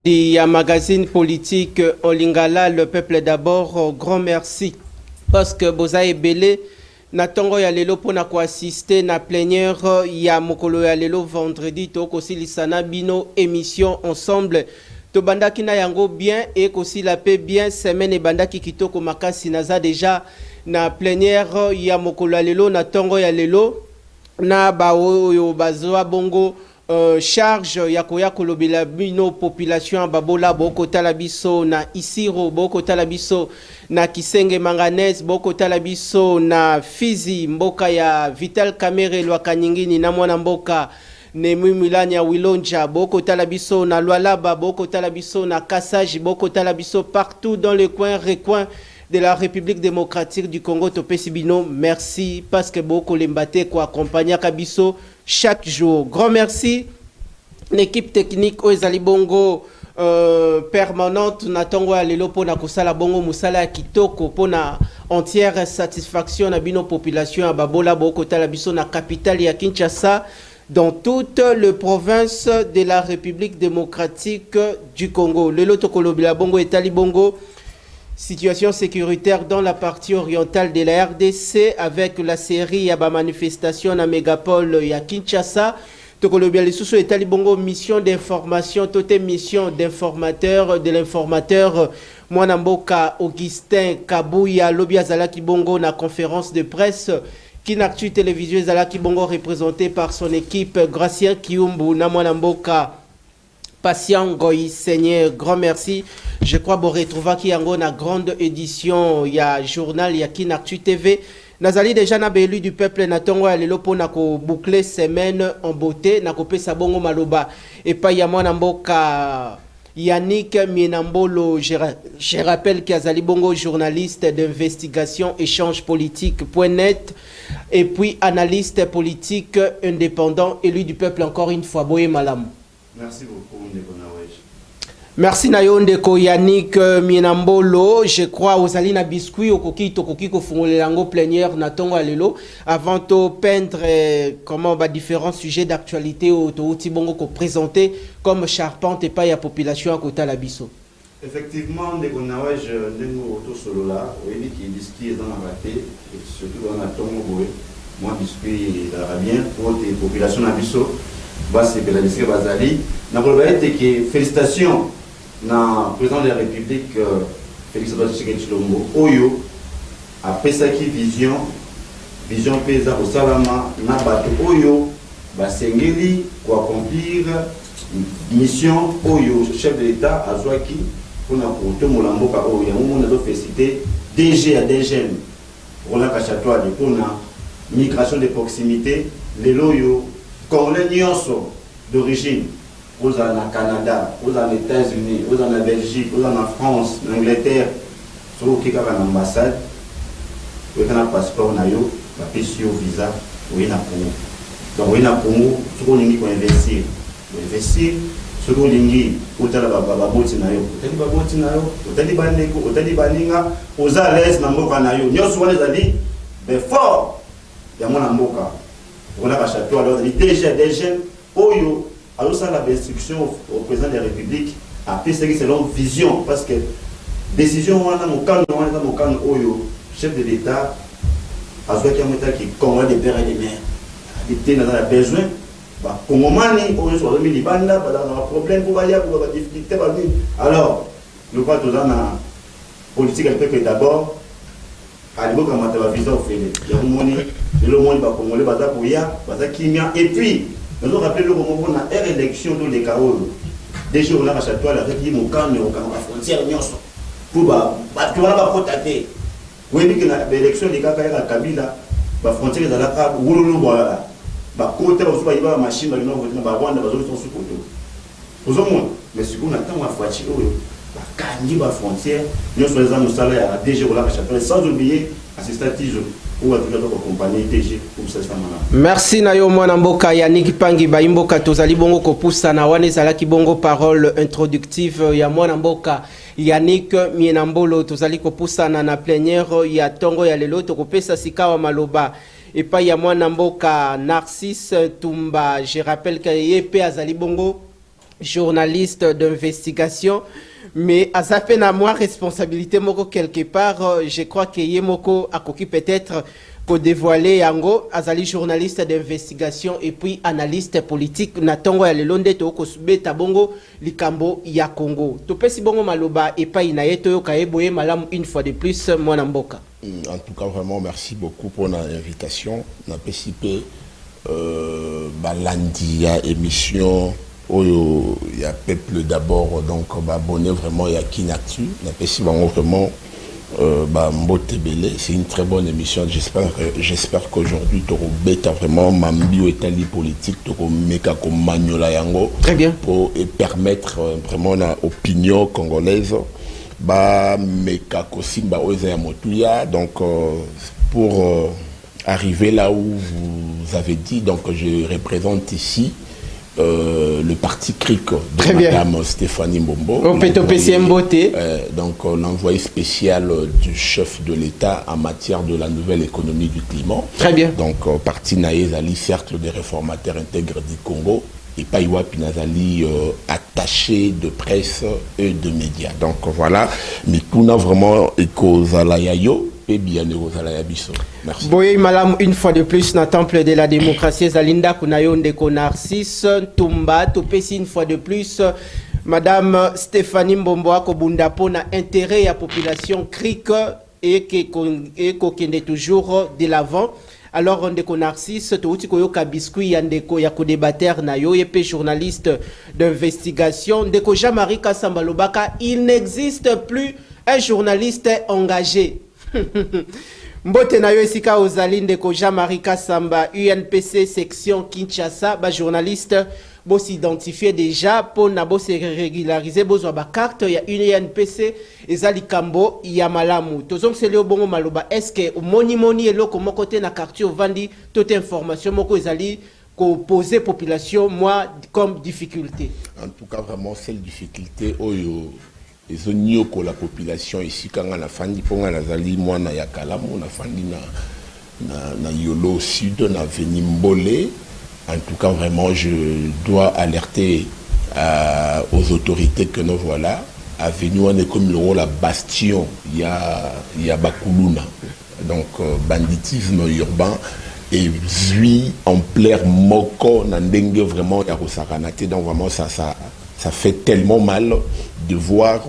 Il y a magazine politique en lingala, le peuple d'abord, grand merci. Parce que Boza est belé, Natongo ya lelo pour na assister na plénière ya mokolo ya lelo vendredi to kosi lisana bino émission ensemble. To bandaki na yango bien et kosi la paix bien semaine et bandaki kitoko makasi naza déjà na plénière ya mokolo ya lelo na tongo ya lelo na ba oyo bazwa bongo charge ya koya kolobela bino population babola boko talabiso na Isiro boko talabiso na Kisenge Manganese boko talabiso na Fizi mboka ya Vital Kamerhe Lwakanyingini na mwana mboka Nemi Milania Wilonja boko talabiso na Lualaba boko talabiso na Kasaji boko talabiso partout dans les coins recoins de la République démocratique du Congo Topesibino. Merci parce que beaucoup l'embate ko accompagner Kabiso chaque jour. Grand merci l'équipe technique Oezali Bongo permanente natongo lelo pona kosala bongo musala kitoko pona entière satisfaction na bino population babola boko tala biso na capitale ya Kinshasa dans toute le province de la République démocratique du Congo. Lelo tokolobila bongo etali bongo situation sécuritaire dans la partie orientale de la RDC avec la série Yaba manifestation à Mégapole ya Kinshasa. Tokolobia lisusu etali bongo mission d'information, toute mission d'informateur de l'informateur Mwana Mboka Augustin Kabuya Lobia Zalaki Bongo na conférence de presse Kinactu télévision Zalaki Bongo représenté par son équipe Gracien Kiumbu na Mwana Mboka Patient Goy Seigneur, grand merci. Je crois que vous retrouvez qui en a grande édition, il y a journal, il y a Kinactu TV. Nazali déjà na belu du peuple na tongo ya lelo pona ko boucler semaine en beauté na ko pesa bongo maloba et pas ya mwana mboka Yannick Mienambolo, je rappelle qu'Azali Bongo journaliste d'investigation échange politique.net et puis analyste politique indépendant élu du peuple encore une fois Boye Malam. Merci beaucoup, Ndekonawej. Merci Nayonde ko Yannick Mienambolo. Je crois aux Alina Biscuit au Koki ko Fungolelango plénière na tongo alelo avant de peindre comment différents sujets d'actualité au Touti Bongo ko présenter comme charpente et pas ya population à côté la biso. Effectivement, Ndekonawej ndengo auto solo là, oui qui discute dans la raté et surtout dans la tongo boy. Moi biscuit l'arabien pour les populations na biso. Basi que la biscuit bazali. Na probabilité que félicitations na président de la République Félix Antoine Tshilombo oyo après ça qui vision pesa au salama na bato oyo basengeli ko accomplir mission oyo chef de l'État azwaki pour na koto molambo ka oyo on a félicité DG à DGM Roland Kachatwa pour na migration de proximité les loyo congolais nyonso d'origine aux en Canada, aux en États-Unis, aux en Belgique, aux en France, en Angleterre, sur qui a l'ambassade, où il y a un passeport, il y a un visa, où il y a un promo. Donc, il y a un promo, sur où il y a investir. Investir, sur où il y a aux à l'aise dans le Kanayo. Nous sommes les alliés, mais fort, il y a mon amboka. On a acheté alors déjà des jeunes, Oyo. Alors ça, la instruction au président de la République a fait ce qui selon vision, parce que décision, on a mon can, Oyo, chef de l'État, a joué qui convoit des pères et des mères. Il a besoin, comme on m'a dit, on soit mis les bandes, on a un problème pour aller, on a des difficultés. Alors, nous pas tous dans la politique, que d'abord, à l'époque, on a visa au fait. Il y a un monde, le monde va comme on le bata pour ya, bata kimia, et puis, nous avons rappelé le moment où on a une élection dans les Kaolo. Déjà, on a acheté la république, mon camp, mais on a la frontière, pour tu vas pas protéger. Oui, mais l'élection des Kaka Kabila, la frontière de la Kab, ou le voilà. Côté, on va y avoir machine, on va y avoir sous côté. Aux hommes, mais si on attend ma voiture, on va frontière, nous sommes les hommes salaires, déjà, on a acheté, sans oublier, assistant-tige. Merci Nayo Mwana Mboka Yannick Pangi Baimboka tozali bongo kopusa na wane zalaki bongo parole introductive ya Mwana Mboka Yannick Mienambolo tozali kopusa na plénière ya tongo ya lelo tokopesa sikawa maloba et pas ya Mwana Mboka Narcisse Tumba. Je rappelle que yepe azali bongo journaliste d'investigation. Mais à ça peine à moi, responsabilité moko quelque part, je crois que Yemoko a coquille peut-être pour dévoiler Yango, Azali journaliste d'investigation et puis analyste politique, Natongo ya lelonde to kosube tabongo likambo ya Congo. Topesi bongo maloba et pas inayeto yo kaeboye malam une fois de plus mwana mboka. En tout cas, vraiment, merci beaucoup pour l'invitation. On a participé Balandia émission. Il y a Peuple d'abord, donc abonné vraiment, il y a Kinactu. On a participé vraiment c'est une très bonne émission. J'espère qu'aujourd'hui, tu as vraiment Mambio Etali politique, tu as comme Magnola Yango. Très bien. Pour permettre vraiment l'opinion congolaise. Donc, pour arriver là où vous avez dit, donc je représente ici le parti CRIC de Madame Stéphanie Mbombo. Donc l'envoyé spécial du chef de l'État en matière de la nouvelle économie du climat. Très bien. Donc parti Naïs Ali, cercle des réformateurs intègres du Congo. Et Païwa Pinazali attaché de presse et de médias. Donc voilà, mais tout n'a vraiment éco-zalayayo et bien éco-zalayabiso. Merci. Boye malam une fois de plus dans le temple de la démocratie, Zalinda Kunayon de Narcisse, Tumba, Topesi une fois de plus, Madame Stéphanie Mbomboa Kobundapo na intérêt à la population crique et qui est toujours de l'avant. Alors, ndeko Narcisse, touti koyoka biscuit ya ndeko ya kodebater na yo yepe journaliste d'investigation. Ndeko Jean-Marie Kassamba Lobaka, il n'existe plus un journaliste engagé. Mbote na yo esika ozali ndeko Jean-Marie Kassamba, UNPC section Kinshasa, ba journaliste bo s'identifier déjà pour na bo se régulariser bo ba carte ya UNPC ezali kambo ya malamu. Tozong se leo bongo maloba est-ce que moni eloko moko te na quartier vandi toute information moko ezali ko poser population moi comme difficulté. En tout cas vraiment cette difficulté oyo ezonyoko la population ici quand on a fandi ponga nazali mwana ya kalamu na fandi na Yolo Sud na veni Mbolé. En tout cas, vraiment, je dois alerter aux autorités que nous voilà. À Venu, on est comme le rôle à bastion. Il y a Bakuluna. Donc, banditisme urbain. Et lui, en plaire moko, n'endengue vraiment, il y a Rosaranate. Donc, vraiment, ça fait tellement mal de voir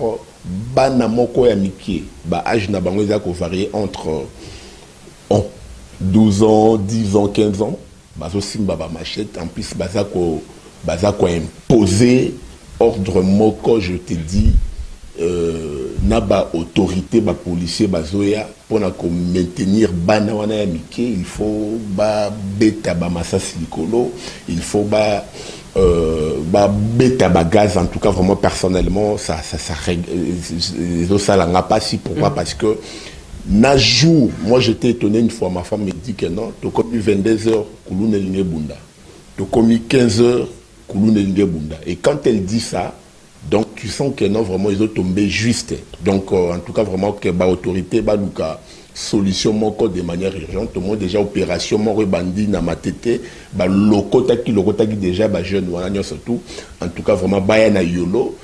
Bana moko ya miki. Ba âge na bango ezako varié entre 12 ans, 10 ans, 15 ans. Bazo simba ba machette en plus bazako imposer ordre moko je te dis na ba autorité ba policier bazoya pour na ko maintenir bana wana ya mike il faut ba beta ba masasi likolo il faut ba beta ba gaz en tout cas vraiment personnellement ça l'a pas si pourquoi parce que na jour, moi j'étais étonné une fois, ma femme me dit que non, tu as commis 22h, Kouloune Lingue Bunda. Tu as commis 15h, Kouloune Lingue Bunda. Et quand elle dit ça, donc tu sens que non, vraiment ils ont tombé juste. Donc en tout cas vraiment que l'autorité, la solution de manière urgente, tout le monde déjà opération, mon rebandi na matete, lokota qui déjà jeune, surtout. En tout cas vraiment, baya na Yolo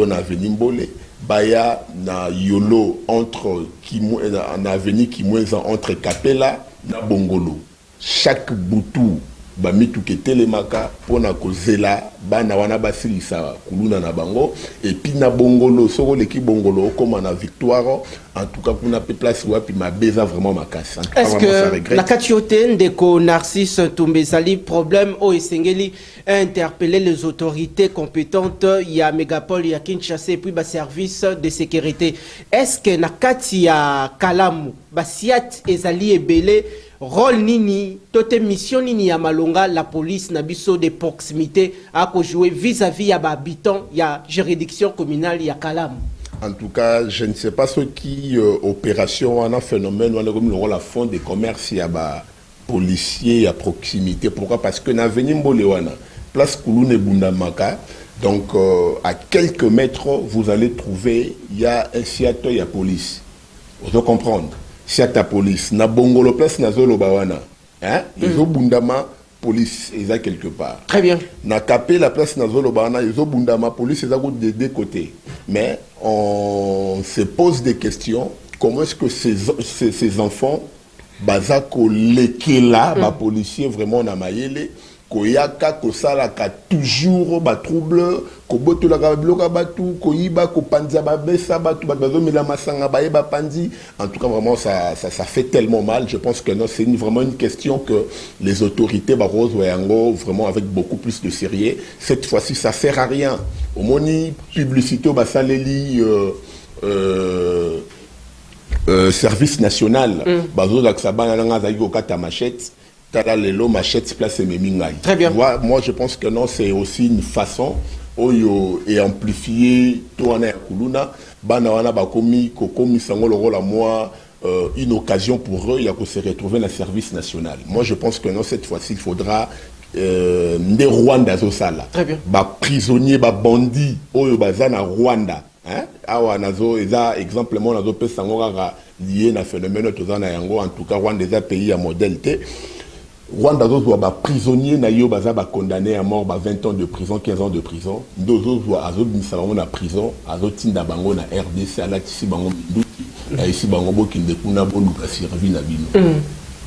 na Venimbolé. Baya na Yolo entre en avenue qui entre Capella na Bongolo. Chaque boutou bamitu ke telemaka pona kozela bana wana basilisa kuluna na bango et puis na Bongolo soko leki Bongolo comme na victoire en tout cas kuna pe place wapi ma beza vraiment makasi. Est-ce que la katiote ndeko Narcisse Tumbezali problème o esengeli interpeller les autorités compétentes il y a Mégapole il y a Kinshasa et puis ba service de sécurité est-ce que na kati ya Kalamu ba siat ezali ebele rôle nini toute mission nini ya malonga la police na biso de proximité a ko jouer vis-à-vis ya ba habitants ya juridiction communale ya Kalamu. En tout cas, je ne sais pas ce qui opération en un phénomène, on a comme le rôle à fond des commerces, il y a des policiers à proximité. Pourquoi? Parce que dans Venimboléwana, place Kouloune Bundamaka, donc à quelques mètres, vous allez trouver, il y a un siato, il y a police. Vous devez comprendre. Siata police, na Bongolo place na Zolo Bawana. Ils ont Bundama, police est quelque part. Très bien. Na capé la place nazolo bana izo bundama police est de deux côtés. Mais on se pose des questions. Comment est-ce que ces enfants, bazako lekela, ba policier vraiment na mayele, koyaka kosala ka toujours ba trouble, ko botola ka bloka batu, ko yiba ko panza ba besa batu ba bazo mela masanga ba yeba pandi. En tout cas vraiment ça fait tellement mal. Je pense que non, c'est vraiment une question que les autorités ba Rose Wayango vraiment avec beaucoup plus de sérieux. Cette fois-ci ça sert à rien. Au moni publicité ba saleli service national, bazo d'aksabana nga zaiko kata machette. Très bien. Moi, je pense que non, c'est aussi une façon et amplifier une occasion pour eux de se retrouver dans le service national. Moi, je pense que non, cette fois-ci, il faudra des Rwanda Zosala. Très bien. Prisonniers, bandits, na Rwanda. Awa nazo eza exemple mo nazo pesa ngora lié na phénomène tozana yango en tout cas Rwanda est un pays à modalité. Rwanda doit ba prisonnier na yo baza ba condamné à mort ba 20 ans de prison 15 ans de prison dozo doit azo binisa bango na prison azo tinda bango na RDC ala tisi bango nduki ici bango bokinde kuna boluka servi na bino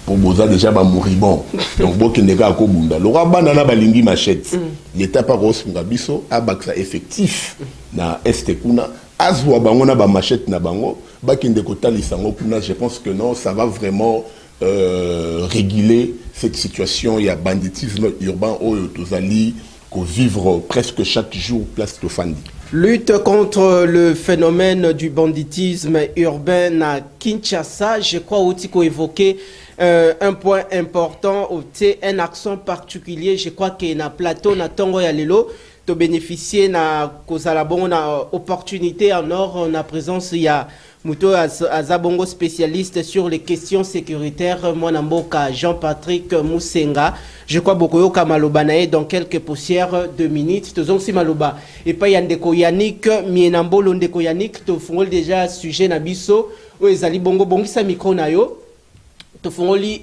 pour boza déjà ba moribond donc bokinde ka ko bunda lo bana na balingi machette l'état pas rosunga biso abaksa effectif na este kuna azwa bango na ba machette na bango bakinde ko talisa ngo kuna. Je pense que non, ça va vraiment réguler cette situation. Il y a banditisme urbain au Tozali qu'on vivre presque chaque jour place Tofandi. Lutte contre le phénomène du banditisme urbain à Kinshasa. Je crois aussi qu'on évoquait un point important, un accent particulier. Je crois qu'il y a un plateau, na Tongo Yalelo, de bénéficier na kozalabon na opportunité en or, na présence il y a Muto Azabongo spécialiste sur les questions sécuritaires, Mwanamboka Jean-Patrick Moussenga. Je crois beaucoup au Kamalobanae dans quelques poussières de minutes. Tozong si Maloba. Et pas Yandeko Yannick, Mienambolo Ndeko Yannick, Tofungol déjà sujet Nabiso, ou Ezali Bongo Bongisa Mikro Nayo. Tofungoli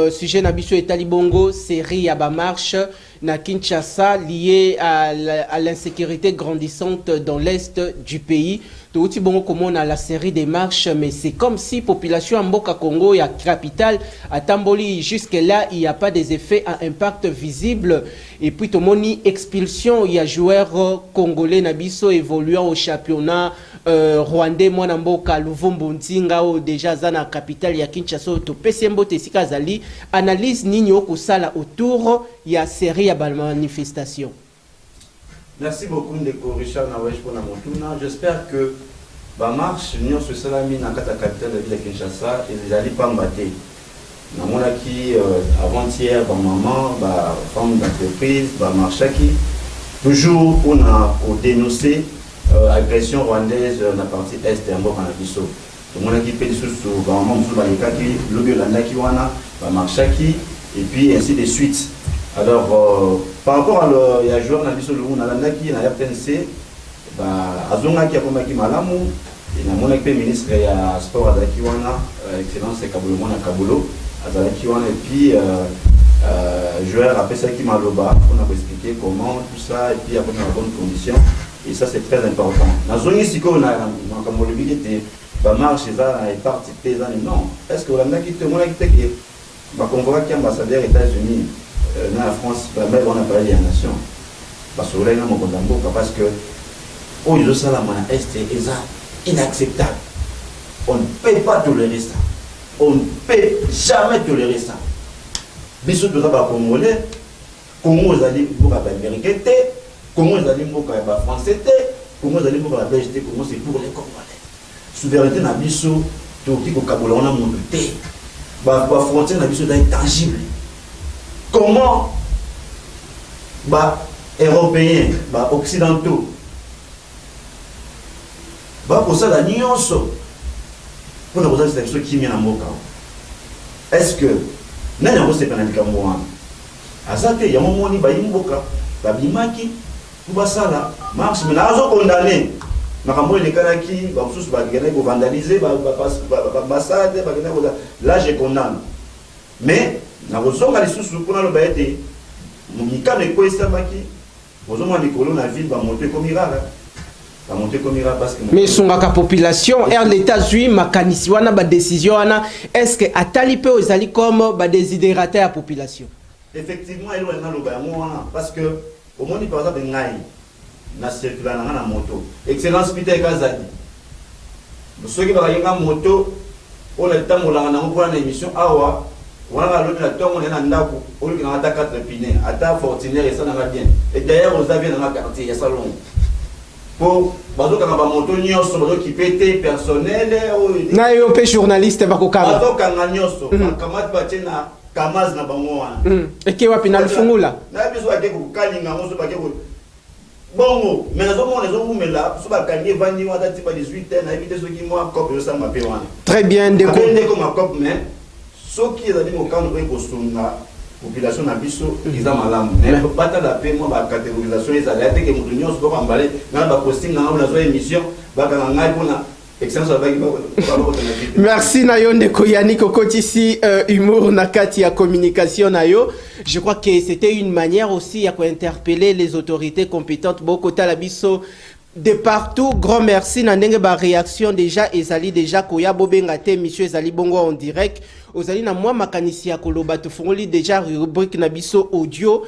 sujet Nabiso et Talibongo, série Yaba Marche na Kinshasa liée à l'insécurité grandissante dans l'est du pays. Tout bon comme on a la série des marches, mais c'est comme si population en Mboka Congo et à capitale à Tamboli jusque là il n'y a pas des effets à impact visible. Et puis tout le monde expulsion, il y a joueurs congolais Nabiso évoluant au championnat rwandais Mwana Mboka Luvumbu Nzinga ou déjà zana capitale ya Kinshasa to Pesembo Tesika Zali analyse Nino Kusala autour il y a série à manifestation. Merci beaucoup Ndeko Richard Nawesh pour la montuna. J'espère que la marche l'Union sociale a mis dans la capitale de la ville de Kinshasa et les alliés pas m'battre. Dans mon acquis avant-hier, maman, femme d'entreprise, marche qui toujours on a dénoncé agression rwandaise dans la partie est en Mboka Nabiso. Tout le monde qui fait des choses sur maman, qui lobby Landa qui wana, marche qui et puis ainsi de suite. Alors, par rapport à la joueur Nabiso Louna, qui a RTNC, Azonga qui a combattu Malamu, et mon ministre et sport Adakiwana, excellence Kabulo Mona Kabulo, Azalakiwana, et puis joueur après ça qui Maloba, on a expliqué comment tout ça, et puis après dans la bonne condition, et ça c'est très important. Nazongi Siko, on a Kamolobi était marche, et participer, non. Est-ce que Rwanda qui te montre qui va convoquer ambassadeur des États-Unis? Dans la France, on a parlé des nations. Parce que au lieu de ça, c'est inacceptable. On ne peut pas tolérer ça. On ne peut jamais tolérer ça. Bisous de ça, Congolais, Congo, vous allez pour la Américain, Congo, vous allez pour la Français, Congo, vous allez pour la Belgique, Congo, c'est pour les Congolais. Souveraineté dans Bissou, Toki, Kabola, on a monté. La frontière dans Bissou est intangible. Comment Européens, Occidentaux, pour ça la nuance, pour nous dire c'est qui vient en Moka. Est-ce que nous avons ces pénalités comme moi? Azate, il y a un moment où il y a un Moka, Babimaki, tout ça là, marche, mais là, ils ont condamné. Vandaliser, là je condamne. Mais, nous avons les sous pour nous mikano ekoyesabaki ozomona likolo na ville bamoto ekomira parce que mais songaka population er l'état-unis makanisi wana ba décision wana est-ce que atali pe ozali comme ba désidérateur ya population effectivement elo na loba yango wana parce que omoni par exemple ngai na circuler na moto excellence Peter Kazadi soki bakayenga moto on a tambolanga na ngoko na émission awa wana l'autre la tongo na ndako oluki na ata 4 pinés ata fortunaire ça na bien et d'ailleurs aux avions dans quartier ya salon pour bazoka na ba moto nyonso bazo ki pété personnel na yo pe journaliste bakokanga bazoka na nyonso kamati batie na kamaz na bango wana eke wapi na lufungula na biso ake ko kalinga ngoso bake ko bongo mais nazo mona zo mumela so bakangi vandi wata tipa 18 na éviter soki moi cop yo samba pe wana très bien ndeko ma cop mais soki ezali mokano pe kosunga population na biso iza malamu mais bata la pe moi ba catégorisation ezali ate ke mutu nyonso ko kambale na ba posting na na zo émission bakanga ngai pona. Merci Nayonde Koyani Kokotisi humour nakati ya communication nayo. Je crois que c'était une manière aussi à interpeller les autorités compétentes beaucoup talabiso de partout. Grand merci nandenge ba réaction déjà ezali déjà koya bobengate monsieur ezali bongo en direct. Ozali na moi makanisi ya koloba to fongoli déjà rubrique na biso audio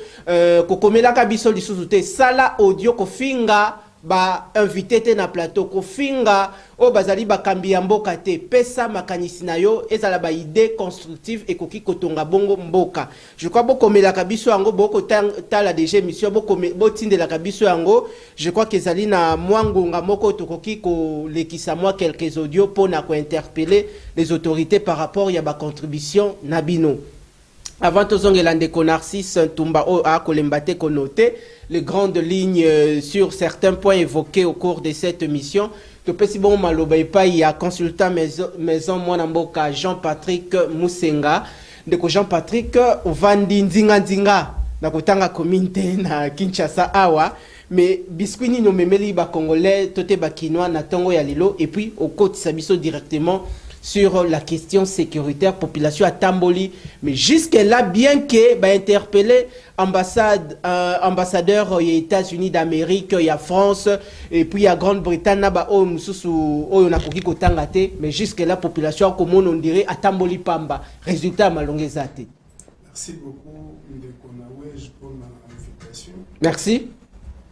kokomela ka biso lisusu te sala audio kofinga ba invité te na plateau ko finga o bazali ba kambi ya mboka te pesa makanisi na yo ezala ba idée constructive et koki kotonga bongo mboka. Je crois boko mela kabiso yango boko tala déjà émission boko botinde la kabiso yango. Je crois que ezali na mwangonga moko tokoki ko lekisa moi quelques audios pour na ko interpeller les autorités par rapport ya ba contribution na bino. Avant tozongela ndeko Narcisse Tumba o a kolembate ko noter les grandes lignes sur certains points évoqués au cours de cette mission. Topesi bon maloba il y a consultant maison mwana mboka Jean-Patrick Musenga ndeko Jean-Patrick ovandi nzinga na kotanga komite na Kinshasa awa mais biscuit ni no memeli ba congolais tote ba kinois na tongo ya lilo et puis au côté sabiso directement sur la question sécuritaire population à Tamboli mais jusque là bien que ba interpeller ambassadeur des États-Unis d'Amérique il y a France et puis il y a Grande-Bretagne ba o mususu o na koki kotanga te mais jusque là population comme on dirait à Tamboli pamba résultat malongezate. Merci beaucoup ndeko Nawej pour l'invitation. Merci.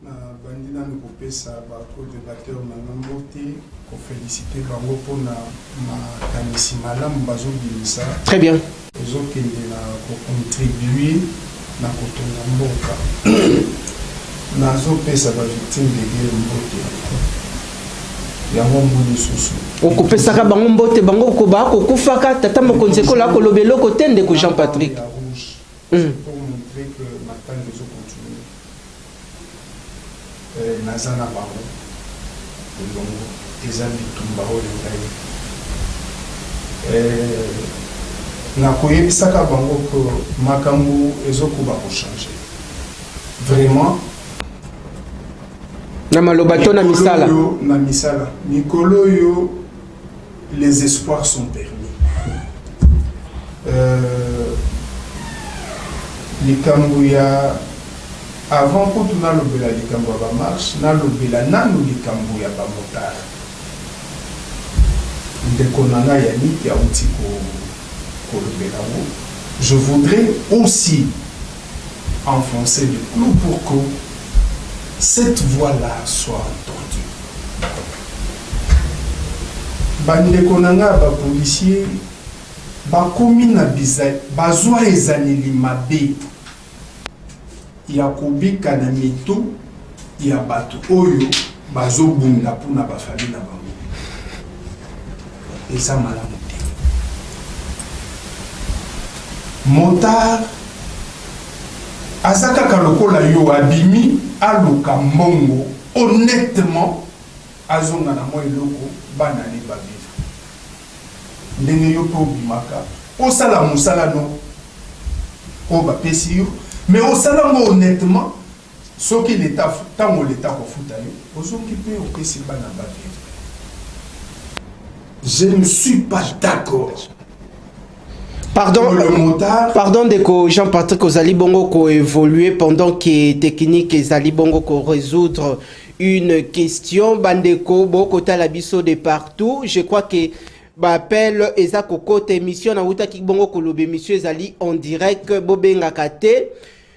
Bandina Nukopesa ba co-débatteur Manambote pour féliciter bango pour na makanisi malamu bazo bilisa. Très bien. Ozo kende na ko contribuer na kotonga mboka. Nazo pesa ba victime de guerre mbote. Yango mboni susu. Okopesa ka bango mbote bango ko ba ko kufaka tata mokonzi ko la ko lobelo ko tende ko Jean-Patrick. Pour montrer que maintenant les autres continuent. Nazana bango longo ezali tumba oyo ngai na koyebisaka bango ko makambo ezokuba kochanger vraiment na maloba to na misala mikolo oyo les espoirs sont permis likambo ya avant que tu n'as l'obéla likambo ya marche na l'obéla nanu likambo ya motard ndeko nanga ya niki auti ko l'obéla wo je voudrais aussi enfoncer le clou pour que cette voix-là soit entendue. Bandeko nanga ba policier ba komi na bizai bazwa ezaneli mabe ya kobika na mito ya bato oyo bazobunda mpona bafami na bango eza malamu te motard aza kaka lokola yo abimi aluka mbongo honnêtement azonga na mwa eloko bana ne bavivre ndenge yo mpe obimaka osala mosala no oyo bapesi yo mais au salango honnêtement ce qui l'état tant l'état kofuta yo ozongi pe opesi bana ba vivre. Je ne suis pas d'accord Pardon, le motard. Pardon de que Jean-Patrick Ozali Bongo ko évoluer pendant que technique Ozali Bongo ko résoudre une question. Bandeko Boko Talabiso de partout. Je crois que appel eza kokote émission na wuta ki bongo kolobe émission ezali en direct bobenga kate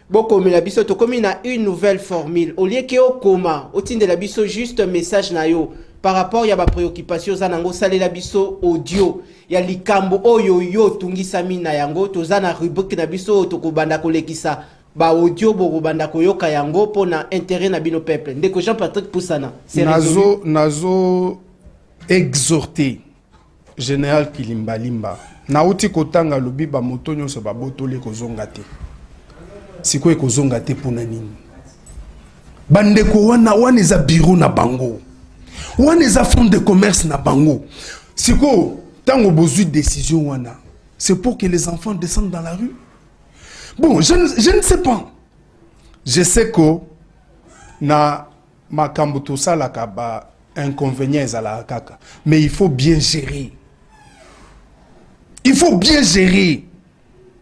boko mela biso to komi na une nouvelle formule au lieu que au coma au tinde la biso juste message na yo par rapport ya ba préoccupation za nango salela biso audio ya likambo oyo yo tungisa mina yango toza na rubrique na biso to kobanda kolekisa ba audio bo banda koyoka yango pona intérêt na bino peuple ndeko Jean-Patrick Poussana c'est nazo exhorter Général Kilimba Limba nauti kotanga lobi ba moto nyonso ba botole kozonga te sikoy kozonga te pona nini bandeko wana eza bureau na bango wana eza fonds de commerce na bango siko tango bozui décision wana c'est pour que les enfants descendent dans la rue. Bon, je ne sais pas. Je sais que na makambo to sala ka ba inconvénients à la kaka, mais il faut bien gérer. Il faut bien gérer.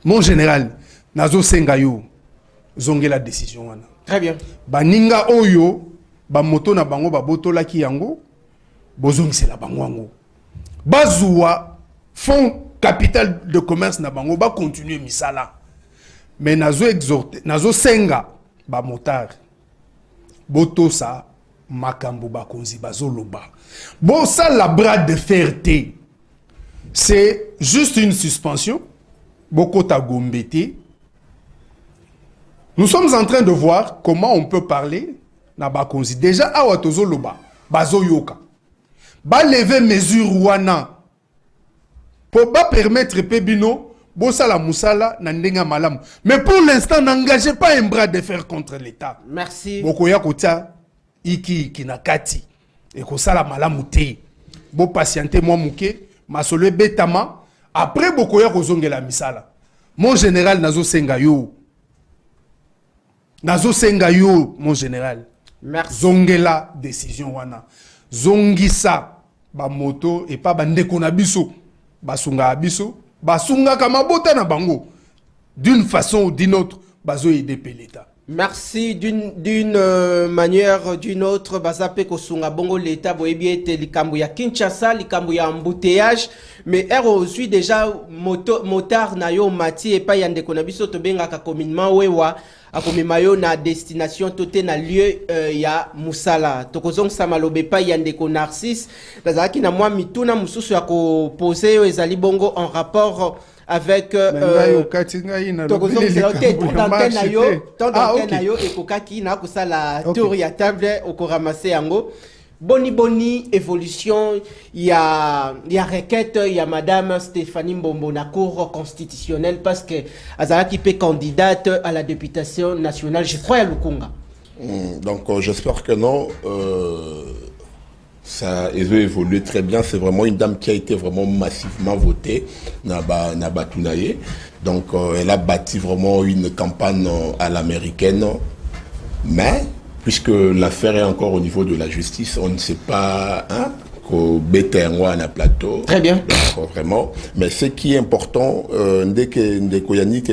Mon général, nazo sengayo zonge la décision wana. Très bien. Baninga oyo ba moto na bango ba botola ki yango bozongi c'est la bango yango. Bazua fonds capital de commerce na bango ba continuer misala. Mais nazo exhorter, nazo senga ba motard. Boto sa makambo ba konzi bazoloba. Bon ça la bras de fer té. C'est juste une suspension. Bokota gombete. Nous sommes en train de voir comment on peut parler na ba konzi. Déjà awa tozoloba bazo yoka. Ba lever mesure wana pour pas permettre pebino Bossala Moussala Nandenga Malam. Mais pour l'instant, n'engagez pas un bras de fer contre l'État. Merci. Bokoya Kota, Iki Kinakati, et Kosala Malamouté. Bo patienter moi mouké, Masole Betama. Après Bokoya Kozonge la Misala. Mon général Nazo Sengayo. Nazo Sengayo, mon général. Merci. Zongela décision wana. Zongisa, ba moto et pas bandeko na biso. Basunga abiso. Basunga kamabota na bango d'une façon ou d'une autre bazo aider l'État. Merci d'une manière ou d'une autre bazape kosunga bongo l'État boyebi ete likambo ya Kinshasa likambo ya embouteillage mais aujourd'hui déjà motard na yo mati et pas yande konabiso to benga ka communement wewa akomema yo na destination toté na lieu ya musala tokozong samalobe pa yande ko Narcisse bazaki na mwa mituna mususu ya ko poser yo ezali bongo en rapport avec ekokaki na kosala tour ya table okoramase yango boni évolution ya requête ya madame Stéphanie Mbombo na cour constitutionnelle parce que azalaki pe candidate à la députation nationale je crois à Lukunga. Donc j'espère que non ça a évolué très bien. C'est vraiment une dame qui a été vraiment massivement votée. Nabatunaye. Donc, elle a bâti vraiment une campagne à l'américaine. Mais, puisque l'affaire est encore au niveau de la justice, on ne sait pas qu'au Béternois na plateau. Très bien. Donc, vraiment. Mais ce qui est important, dès que Ndekoyanik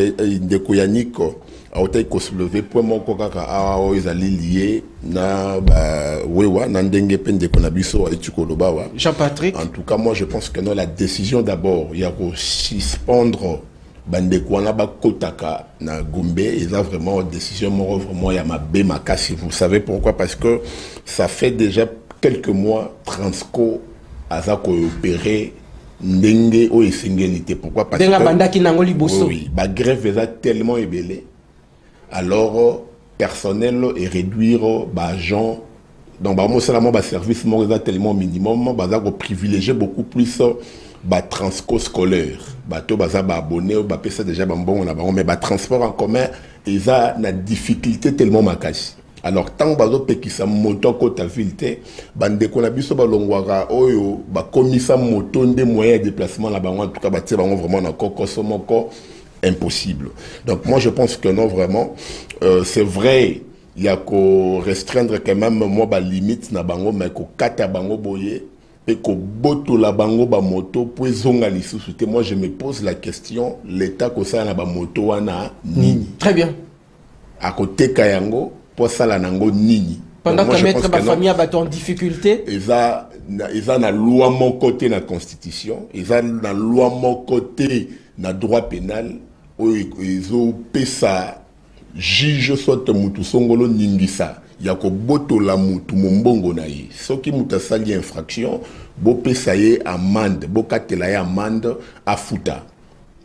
a été soulevé pour mon kokaka a ezali lié na wewa na ndenge pende konabiso ali tukoloba wa Jean-Patrick. En tout cas moi je pense que non la décision d'abord il y a ko suspendre bande kwana ba kotaka na Gombe et là vraiment décision vraiment ya mabe makasi. Vous savez pourquoi? Parce que ça fait déjà quelques mois Transco aza ko opérer ndenge o esengelité. Pourquoi? Parce que banda ki nango liboso. Oui, ba grève est tellement ébélé. Alors personnel et réduire gens donc moi service moi tellement minimum baza ko privilégier beaucoup plus transco scolaire bato baza abonné ba pesa déjà bon mais transport en commun ils a na difficulté tellement makasi. Alors tant bazo pekisa moto ko ta ville te bande ko na biso balongwaka oyo ba komisa moto nde moyen de déplacement la bango en tout cas ba tie bango vraiment na kokoso moko impossible. Donc moi je pense que non vraiment c'est vrai il y a qu'à restreindre quand même moi ba limite na bango mais qu'au kata bango boye et que boto la bango ba moto pour zonga lisusu te. Moi je me pose la question, l'état ko ça na ba moto wana nini. Très bien. À côté kayango pour ça la nango nini. Pendant que mettre ma famille a en difficulté. Ils ont la loi mon côté la constitution, ils ont la loi mon côté na droit pénal, ils ont pesa juge soit mutu songolo ningisa. Yako boto la mutu mombongo na ye. Soki muta sali infraction, bo pesa ye amende, bo katela ye amende a futa.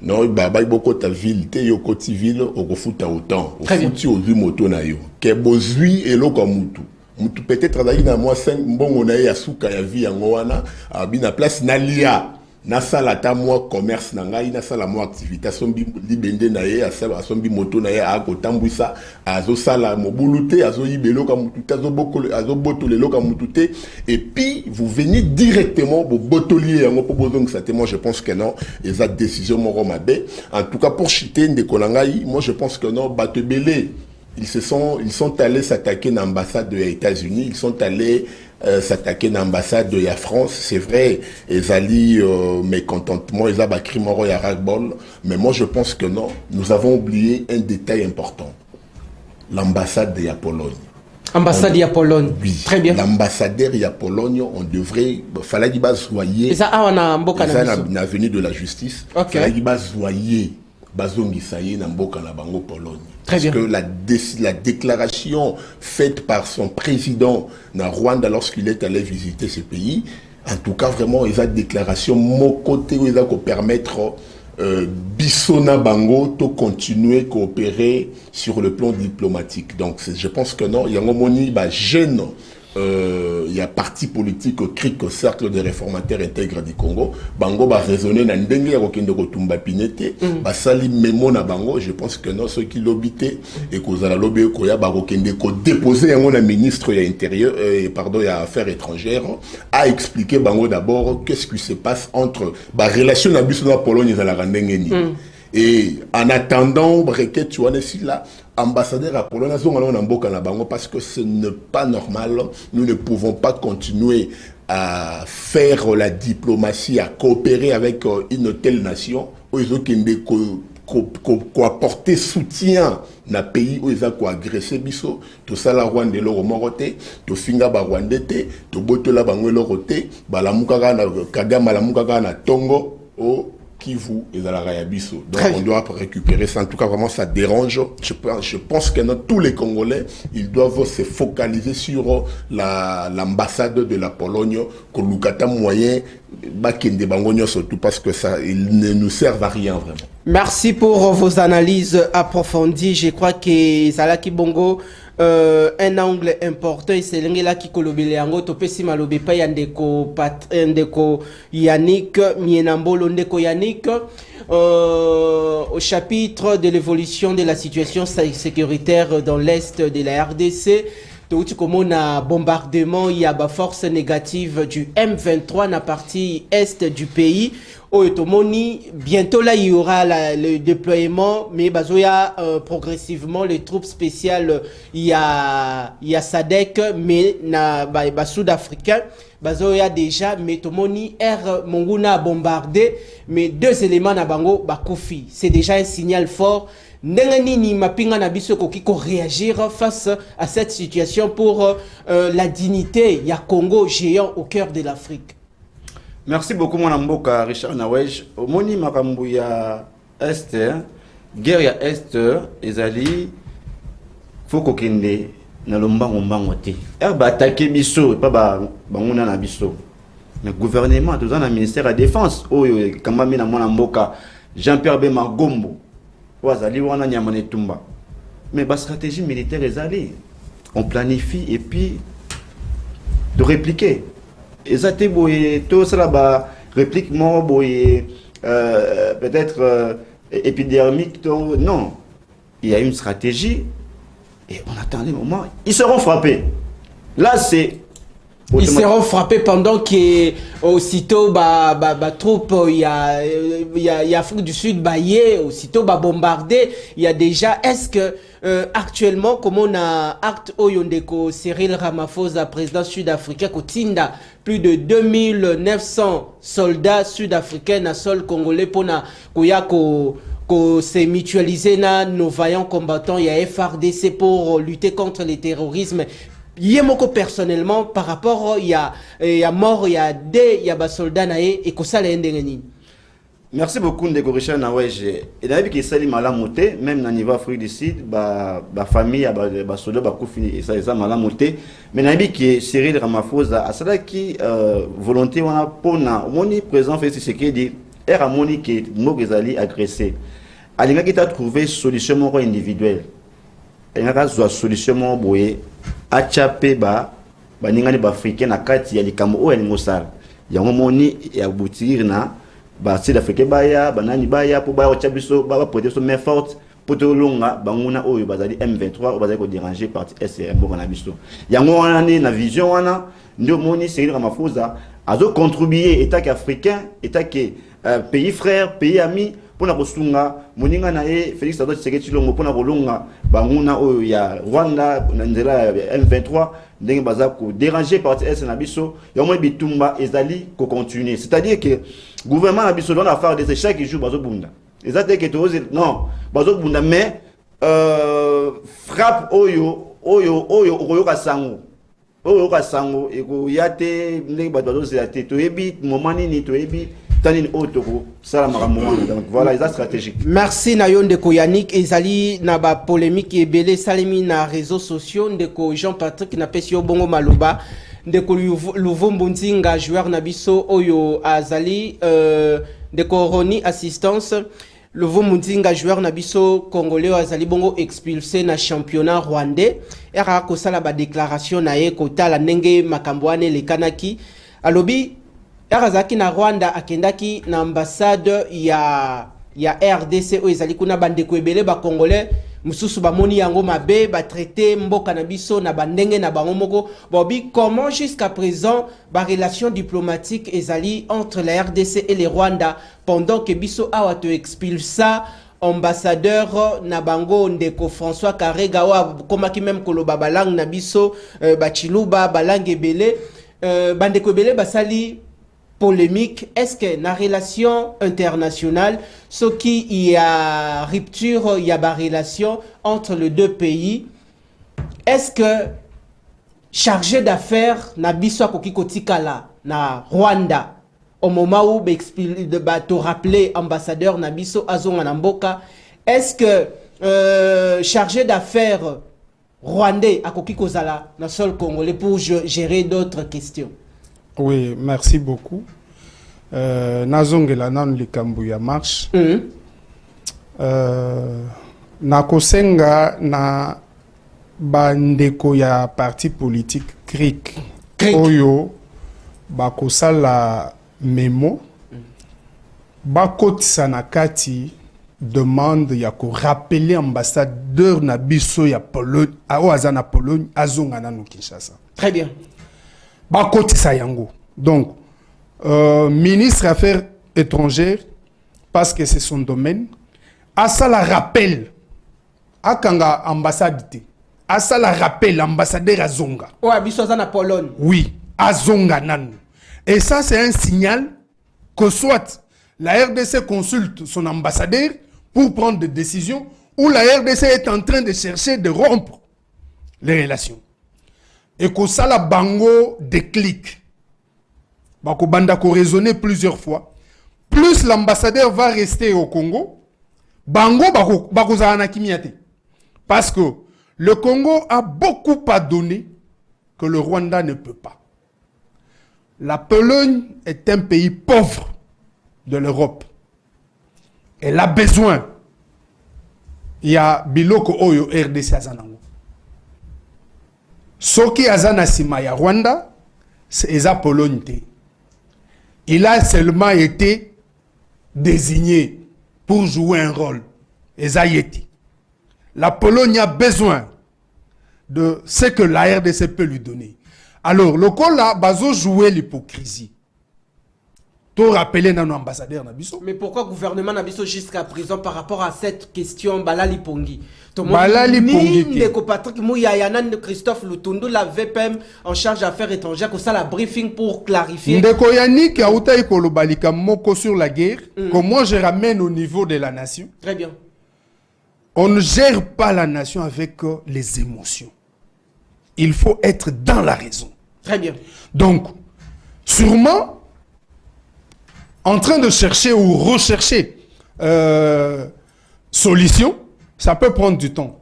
Non, baba boko ta ville, te yo koti ville, oko futa autant. O futi o vi moto na yo. Ke bozui eloko mutu. Mutu peut-être azali na moi 5 mbongo na ye ya suka ya vie yango wana, abi na place na lia. Na sala ta moi commerce na ngai, na sala moi activité asombi libende na ye, asombi moto na ye a ko tambwisa, azo sala mobulute, azo yibelo ka mutu, azo botole lo ka mutu, et puis vous venez directement au botolier yango po bozong ça moi je pense que non, et ça décision moro mabe. En tout cas pour chiter ndekolangai, moi je pense que non, batebele ils sont allés s'attaquer à l'ambassade des États-Unis, ils sont allés s'attaquer à l'ambassade de la France. C'est vrai, ils allaient mécontentement, ils avaient crié moro et ras-le-bol, mais moi je pense que non, nous avons oublié un détail important. L'ambassade de la Pologne. Ambassade de la Pologne. Oui. Très bien. L'ambassadeur de la Pologne, on devrait, fallait qu'il soyez. Et ça, on a un beau canal. Ça, l'avenue de la justice. Ok. Fallait qu'il soyez. Bazongisaye na mboka na bango Pologne. Très Parce bien. que la déclaration faite par son président na Rwanda lorsqu'il est allé visiter ce pays, en tout cas vraiment ils ont déclaration mon côté où ils ont permettre Bissona Bango de continuer à coopérer sur le plan diplomatique. Donc je pense que non, il y a un moment jeune. Il y a parti politique au CRIC, au Cercle des réformateurs intègres du Congo. Bango va raisonner dans le ya kokende kotumba pinete, ba sali memo na bango, je pense que non ceux qui l'obité et que la lobby ko ya ba kokende ko déposer un ministre ya intérieur pardon ya affaires étrangères a expliqué bango d'abord qu'est-ce qui se passe entre ba relation na biso na Pologne za la randengeni. Et en attendant, tu vois, là, ambassadeur à Pologne, parce que ce n'est pas normal. Nous ne pouvons pas continuer à faire la diplomatie, à coopérer avec une telle nation où ils ont apporter soutien na pays où ils ont agressé biso tout ça la Rwanda lo moroté to finga ba Rwandete to botola bango lo roté ba la muka na Kagame la muka na Tongo au Kivu et dans la Rayabiso. Donc on doit récupérer ça. En tout cas, vraiment, ça dérange. Je pense que tous les Congolais, ils doivent se focaliser sur l'ambassade de la Pologne, que l'Ukata moyen, surtout parce que ça, ils ne nous servent à rien vraiment. Merci pour vos analyses approfondies. Je crois que Zalaki Bongo, un angle important, c'est là qui kolobele yango topesi malobe pa yandeko Yannick Mienambolo ndeko Yannick au chapitre de l'évolution de la situation sécuritaire dans l'est de la RDC. Comme on a bombardement, il y a des forces négatives du M23 dans la partie est du pays. Bientôt là, il y aura le déploiement, mais progressivement les troupes spéciales, il y a SADC, mais na sud-africain, il y a déjà, mais Tomoni Air Monguna a bombardé, mais 2 éléments na bango bakufi. C'est déjà un signal fort. Ndenganini mapinga na biso ko réagir face à cette situation pour la dignité ya Congo géant au cœur de l'Afrique. Merci beaucoup mon amboka Richard Nawej. Omoni makambu ya Esther, guerre ya Esther ezali foko kende na lombango mbango te. Ba attaquer biso pa ba nguna na biso. Le gouvernement tout dans le ministère de la défense oyo kambami na mwana mboka Jean-Pierre Bemba Gombo. Mais la stratégie militaire est allée. On planifie et puis de répliquer. Et ça tout ça là réplique peut-être épidermique. Non, il y a une stratégie et on attend les moments. Ils seront frappés. Là c'est Ils seront frappés pendant qu'aussitôt troupe il y a Afrique du Sud baillé, aussitôt bombardé. Il y a déjà, est-ce que actuellement comme on a acte Oyondeko Cyril Ramaphosa président sud-africain Kotinda plus de 2900 soldats sud-africains na sol congolais pour na se mutualiser na nos vaillants combattants, il y a FRDC pour lutter contre le terrorisme. Yemoko personnellement par rapport il y a mort il y a des soldats naé et que ça les ndengeni. Merci beaucoup Ndeko Richard Naweje. Et d'ailleurs que sali malamoté même dans niveau Afrique du Sud ba famille ba soldats ba kufini et ça malamoté mais nabi que Cyril Ramaphosa a cela qui volonté wana pona moni présent fait ce qui dit era moni que Mogezali agressé. Alinga qui t'a trouvé solution moko individuelle. Alinga zo solution mo boye achape baningani ba africain na kati ya likambo o ya ngosala. Yango moni ya boutir na sud africain baya banani baya pour baya chabiso ba protection main forte pour te longa banguna oyo bazali M23 bazali ko déranger parti SRM bon na biso. Yango wana na vision wana ndio moni Cyril Ramaphosa azo contribuer état africain état pays frère pays ami pour na kosunga moninga na Félix Antoine Tshisekedi Tshilombo pour na kolonga banguna oyo ya Rwanda na nzela M23 ndenge baza ko déranger parti S na biso ya mo bitumba ezali ko continuer c'est-à-dire que gouvernement na biso doit faire de chaque jour bazo bunda ezate que non bazo bunda mais frappe oyo okoyoka sango eko yate ndenge bazo zate to ebi moment nini to ebi tanine otoko sala makambo donc voilà ça stratégique. Merci na yo ndeko Yannick ezali na ba polémique ebele salimi na réseaux sociaux ndeko Jean-Patrick na pesi yo bongo maloba ndeko Luvumbu Nzinga joueur na biso oyo azali ndeko Roni assistance Luvumbu Nzinga joueur na biso congolais azali bongo expulsé na championnat rwandais era ko sala ba déclaration na ye kotala ndenge makambo ane lekanaki alobi Arazaki na Rwanda akendaki na ambassade ya RDC o ezali kuna bandeko ebele ba congolais mususu ba moni yango mabe ba traité mboka na biso na bandenge na bango moko bobi comment jusqu'à présent ba relation diplomatique ezali entre la RDC et le Rwanda pendant que biso awa to expulsa ambassadeur na bango ndeko François Karega wa komaki même koloba balang na biso ba chiluba balang ebele bandeko ebele basali polémique. Est-ce que la relation internationale, ce qui y a rupture, il y a une relation entre les deux pays, est-ce que chargé d'affaires na biso kotikala na Rwanda au moment où te rappeler ambassadeur na biso azonga na mboka, est-ce que chargé d'affaires rwandais akoki kozala na sol congolais pour gérer d'autres questions? Oui, merci beaucoup. Nazongela nan likambo ya marche. Nakosenga na bandeko ya parti politique CRIC. Oyo bakosala memo. Bakotisa na kati demande ya ko rappeler ambassadeur na biso ya Pologne, aza na Pologne azonga na Kinshasa. Très bien. Bakotisa yango. Donc, ministre Affaires étrangères, parce que c'est son domaine, a ça la rappel, a kanga ambassade, a ça la rappel, ambassadeur Azonga. Oh, abisoza na Pologne. Oui, Azonga nan. Et ça, c'est un signal que soit la RDC consulte son ambassadeur pour prendre des décisions, ou la RDC est en train de chercher de rompre les relations. Et que ça la bango déclic. Bako banda ko raisonner plusieurs fois. Plus l'ambassadeur va rester au Congo, bango bako zana kimiate. Parce que le Congo a beaucoup à donner que le Rwanda ne peut pas. La Pologne est un pays pauvre de l'Europe. Elle a besoin. Il y a biloko oyo RDC azanango. Soki azana sima ya Rwanda, c'est Eza Pologne. Il a seulement été désigné pour jouer un rôle. Eza Yeti. La Pologne a besoin de ce que la RDC peut lui donner. Alors, le col là, bazo jouer l'hypocrisie. To rappeler nos ambassadeurs Nabiso. Mais pourquoi le gouvernement Nabiso jusqu'à présent par rapport à cette question Balali Pongi? Balali Pongi. Patrick Mouyayanan de Christophe Lutundu, la VPM en charge d'affaires étrangères, que ça la briefing pour clarifier. Ndeko Yannick a outai kolobalika moko sur la guerre, comment je ramène au niveau de la nation. Très bien. On ne gère pas la nation avec les émotions. Il faut être dans la raison. Très bien. Donc, sûrement, en train de chercher ou rechercher solution, ça peut prendre du temps.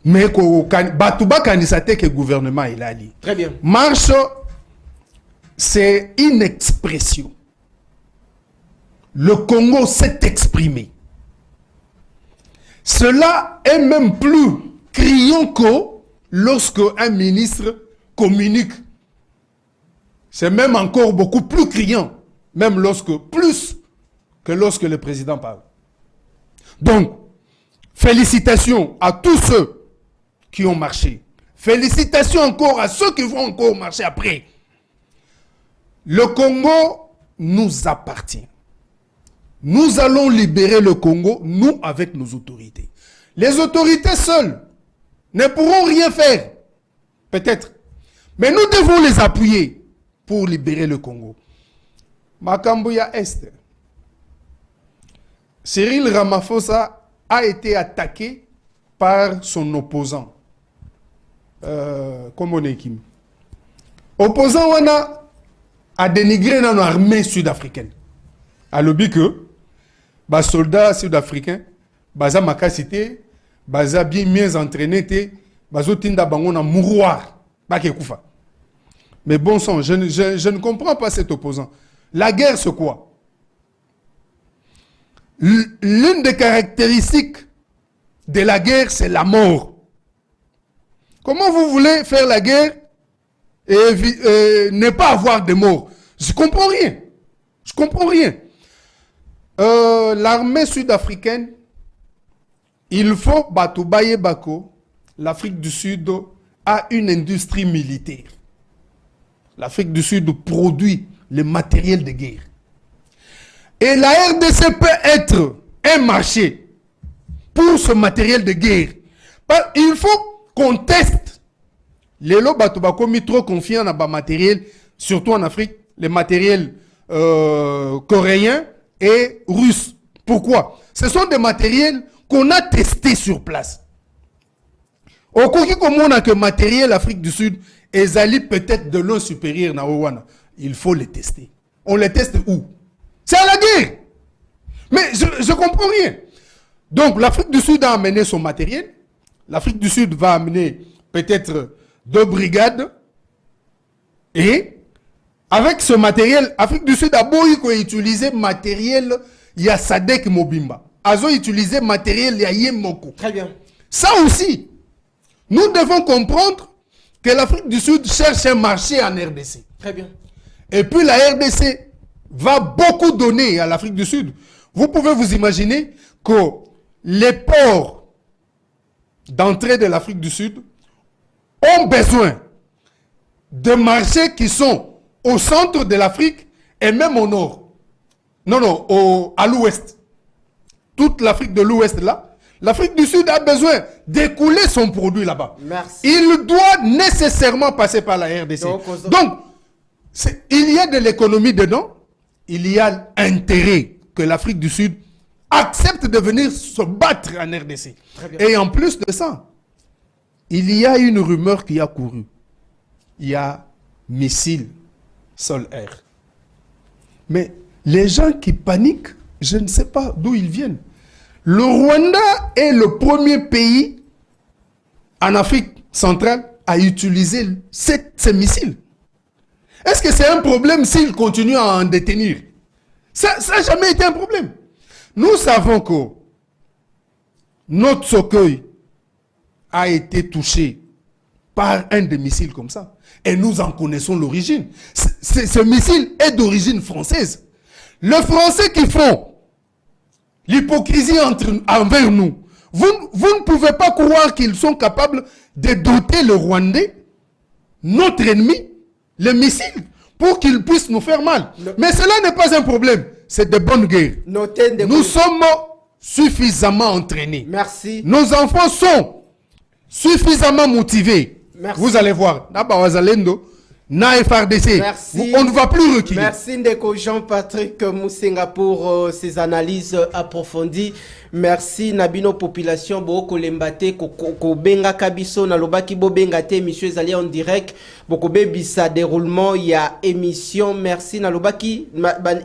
Mais Batouba Kanisate que le gouvernement il a dit. Très bien. Marche, c'est une expression. Le Congo s'est exprimé. Cela est même plus criant que lorsque un ministre communique. C'est même encore beaucoup plus criant. Même plus que lorsque le président parle. Donc, félicitations à tous ceux qui ont marché. Félicitations encore à ceux qui vont encore marcher après. Le Congo nous appartient. Nous allons libérer le Congo, nous, avec nos autorités. Les autorités seules ne pourront rien faire. Peut-être. Mais nous devons les appuyer pour libérer le Congo. Makambuya Est. Cyril Ramaphosa a été attaqué par son opposant. Comment on est opposant a dénigré dans l'armée sud-africaine. A lobby que les soldats sud-africains, baza makasité, baza bien mieux entraînés, bazo tinda bango na mouroir, bakekufa. Mais bon sang, je ne comprends pas cet opposant. La guerre, c'est quoi? L'une des caractéristiques de la guerre, c'est la mort. Comment vous voulez faire la guerre et ne pas avoir de morts? Je comprends rien. Je comprends rien. L'armée sud-africaine, il faut Batoubaye Bako, l'Afrique du Sud a une industrie militaire. L'Afrique du Sud produit le matériel de guerre. Et la RDC peut être un marché pour ce matériel de guerre. Il faut qu'on teste. Les lots Batouba mis trop confiants dans le matériel, surtout en Afrique, les matériels coréens et russes. Pourquoi? Ce sont des matériels qu'on a testés sur place. Au cas où on a que matériel Afrique du Sud, ezali peut-être de l'eau supérieure na Owana. Il faut les tester. On les teste où? C'est à la guerre. Mais je ne comprends rien. Donc l'Afrique du Sud a amené son matériel. L'Afrique du Sud va amener peut-être 2 brigades. Et avec ce matériel, l'Afrique du Sud a beau utiliser matériel, il y a Sadek Mobimba. Azo utiliser matériel, il y a Yemoko. Très bien. Ça aussi, nous devons comprendre que l'Afrique du Sud cherche un marché en RDC. Très bien. Et puis la RDC va beaucoup donner à l'Afrique du Sud. Vous pouvez vous imaginer que les ports d'entrée de l'Afrique du Sud ont besoin de marchés qui sont au centre de l'Afrique et même au nord. Non, à l'ouest. Toute l'Afrique de l'ouest là. L'Afrique du Sud a besoin d'écouler son produit là-bas. Merci. Il doit nécessairement passer par la RDC. Donc, il y a de l'économie dedans. Il y a intérêt que l'Afrique du Sud accepte de venir se battre en RDC. Et en plus de ça, il y a une rumeur qui a couru. Il y a missiles sol-air. Mais les gens qui paniquent, je ne sais pas d'où ils viennent. Le Rwanda est le premier pays en Afrique centrale à utiliser ces missiles. Est-ce que c'est un problème s'il continue à en détenir? Ça n'a jamais été un problème. Nous savons que notre Sokoy a été touché par un des missiles comme ça. Et nous en connaissons l'origine. Ce missile est d'origine française. Les Français qui font l'hypocrisie envers nous, vous ne pouvez pas croire qu'ils sont capables de doter le Rwandais notre ennemi les missiles pour qu'ils puissent nous faire mal. Mais cela n'est pas un problème. C'est de bonnes guerres. Nous sommes suffisamment entraînés. Merci. Nos enfants sont suffisamment motivés. Merci. Vous allez voir. Na FRDC. Merci. On ne va plus reculer. Merci Ndeko Jean-Patrick Moussenga pour ces analyses approfondies. Merci Nabino population boko lembate ko benga kabiso na lobaki bo benga te émission ezali en direct boko bebisa déroulement ya émission. Merci na lobaki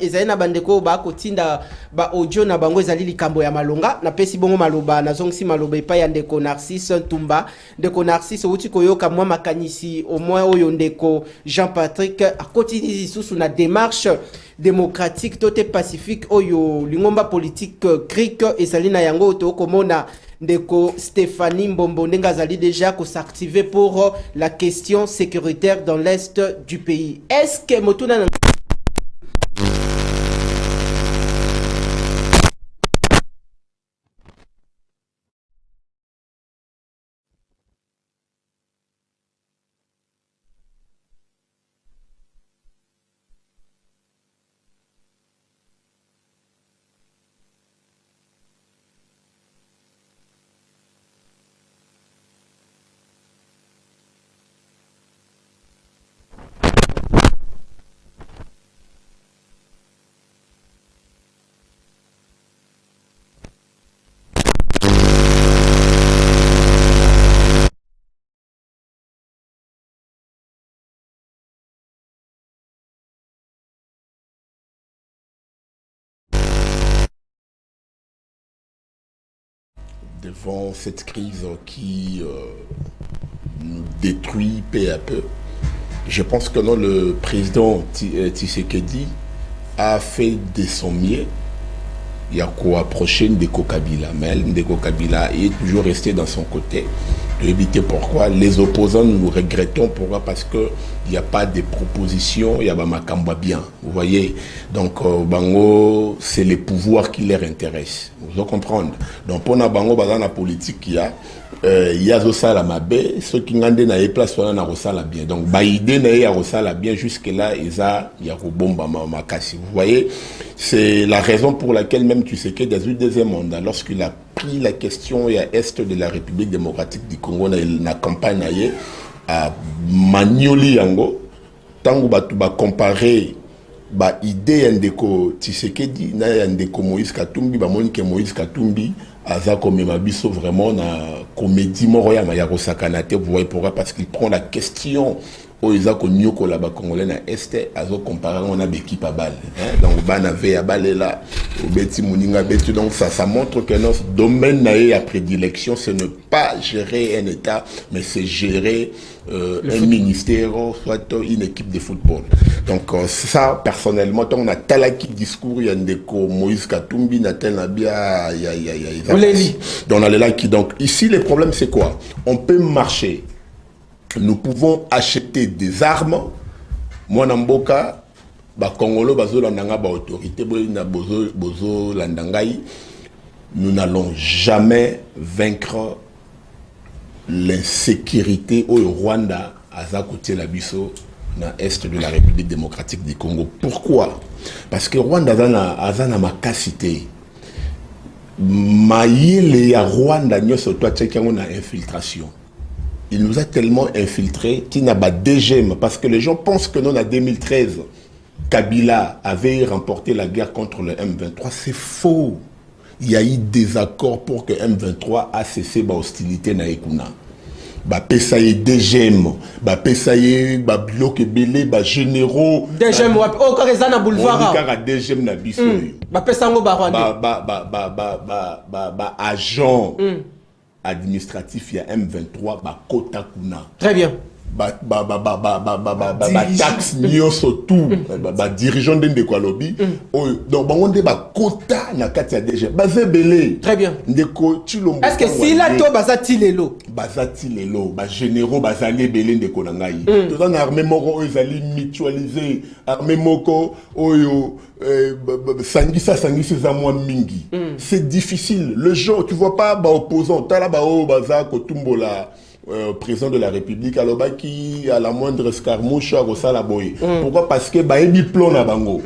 ezali na bandeko ba kotinda ba audio na bango ezali likambo ya malonga na pesi bongo maloba na zongsi maloba epa ya Ndeko Narcisse Ntumba. Ndeko Narcisse uti koyoka mwa makanisi au moins oyo Ndeko Jean-Patrick akotini susu na démarche démocratique tote pacifique oyo lingomba politique cric esalina yango to komona Ndeko Stéphanie Mbombo ndenga zali déjà ko s'activer pour la question sécuritaire dans l'est du pays. Est-ce que motuna devant cette crise qui nous détruit peu à peu, je pense que non, le président Tshisekedi a fait de son mieux. Il y a quoi approcher Ndeko Kabila, mais Ndeko Kabila est toujours resté dans son côté. De éviter pourquoi les opposants, nous regrettons pourquoi, parce que il n'y a pas de propositions, il y a pas Makamba bien, vous voyez. Donc Bango, c'est les pouvoirs qui leur intéressent, vous comprenez. Donc pour na Bango, dans la politique il y a ça la mabe, ceux qui n'ont pas de place sont na la bien. Donc baïdé na ya la bien jusque là il y a bomba makasi. Vous voyez, c'est la raison pour laquelle même tu sais que dans le deuxième mandat, lorsqu'il a pris la question à est de la République démocratique du Congo dans la campagne à Manioli Yango, tant que tu vas comparer ba idée Ndeko Tshisekedi na Ndeko Moïse Katumbi, ba Monique Moïse Katumbi aza comme mabiso vraiment na comédie moroya ya kosakanate. Vous voyez pourquoi? Parce qu'il prend la question au Isako Nyoko là-bas congolais na Est, azo comparer on a l'équipe à balle. Donc Banave à balle là, au Beti Mouninga Beti. Donc ça montre que notre domaine à prédilection, ce n'est pas gérer un État, mais c'est gérer un ministère, soit une équipe de football. Donc ça, personnellement, on a talaki discours, il y a Ndeko Moïse Katumbi, Natel Nabia, il y a donc on a là qui donc ici le problème c'est quoi? On peut marcher. Nous pouvons acheter des armes. Moi, Namboka, Congolo, Bazo Landanga, autorité, Bozo Landangai, nous n'allons jamais vaincre l'insécurité au Rwanda, à Zakoté Labiso, dans l'Est de la République démocratique du Congo. Pourquoi? Parce que Rwanda a une capacité. Maïle ya Rwanda, nous sommes en infiltration. Il nous a tellement infiltrés qu'il n'a pas DGM, parce que les gens pensent que non, en 2013, Kabila avait remporté la guerre contre le M23. C'est faux. Il y a eu des accords pour que M23 a cessé l'hostilité na Ekuna. Ba pesaye DGM, ba pesaye ba bloc belé, ba généraux. DGM wap o karezana boulevard. On dit qu'à DGM na biso. Ba pesango ba Rwanda. Ba agent administratif il y a M23 ba kota kuna. Très bien. Taxe nyoso tout ba dirigeant de quoi lobby donc on dit ba quota na kati ya DG bazebele. Très bien. Ndeko Chilombo. Est-ce que si la to bazati lelo ba généraux bazali belé ndeko na ngai to dans armée moko ezali mutualiser armée moko oyo sangisa za moi mingi. C'est difficile le jour tu vois pas ba opposant tala ba o baza ko tumbola président de la République, qui à la moindre escarmouche à Rosala Boye. Pourquoi? Parce que Baebi plomb na bango.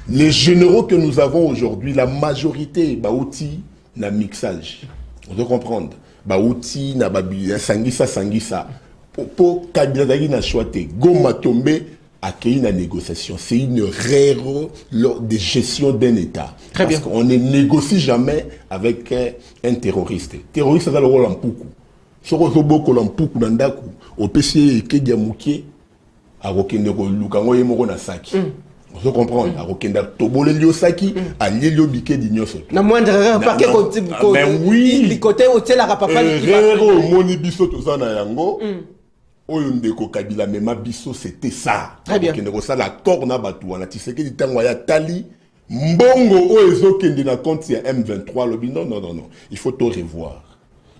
Les généraux que nous avons aujourd'hui, la majorité, outil na mixage. On doit comprendre. Outil na sangisa. Pour Kabila na choité, Goma tombé accueilli la négociation. C'est une erreur de gestion d'un État. Très bien. Parce qu'on ne négocie jamais avec un terroriste. Terroriste, c'est le rôle en poukou. Si on a un poukou dans le au PC, il y a un poukou, à Rokende, Lukango, et Moronasaki. Vous comprenez? À Rokende, Tobole Liosaki, à Lilio Biké d'Ignoso. Na moindre erreur, pas que côté. Mais oui. Du côté où tu es la rapapa. Erreur, Moni Biso, tout ça, na Yango. Oyondeko Kabila Mema Biso, c'était ça. Très bien. Ça la corne batou na Tshisekedi tango ya tali mbongo oezo kende na compte ya M23 lobi non. Il faut tout revoir.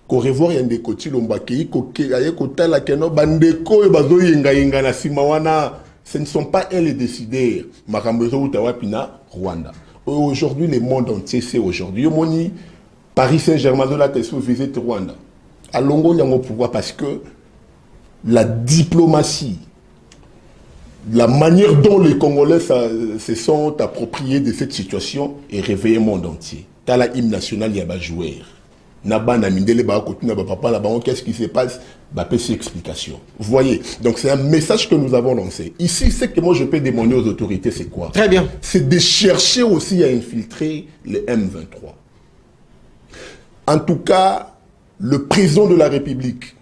Ko revoir yande ko tilomba kei ko aye ko tala keno bandeko bazo yenga na sima wana. Ce ne sont pas eux les décideurs. Makambezo utawapina Rwanda. Aujourd'hui le monde entier c'est aujourd'hui moni Paris Saint-Germain de la question visite Rwanda. À Longo nyango pourquoi? Parce que la diplomatie, la manière dont les Congolais se sont appropriés de cette situation est réveillé le monde entier. Dans la hymne nationale, il y a des joueurs. Qu'est-ce qui se passe? Petite explication. Vous voyez, donc c'est un message que nous avons lancé. Ici, ce que moi je peux demander aux autorités, c'est quoi? Très bien. C'est de chercher aussi à infiltrer les M23. En tout cas, le président de la République,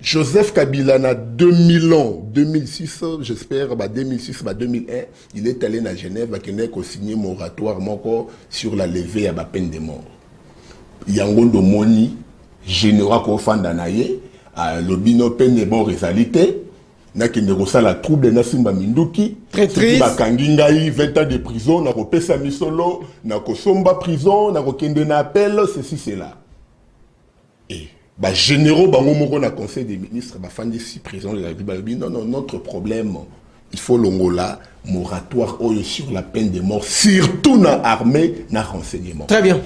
Joseph Kabila, na 2000 ans, 2006, j'espère, 2006, 2001, il est allé à Genève, il a signé un moratoire sur la levée à la peine de mort. Yangondo Moni, général Kofandanaye, le bino peine de mort réalité, n'a qu'une la trouble de Simba Minduki, très triste. Bakangingaï, 20 ans de prison, n'a pas sa misolo, n'a pas somba prison, n'a pas kende appel, ceci, cela. Et généraux, on a conseil des ministres, président de la République, non, notre problème, il faut l'ongola, moratoire sur la peine de mort, surtout dans l'armée, dans le renseignement. Très bien.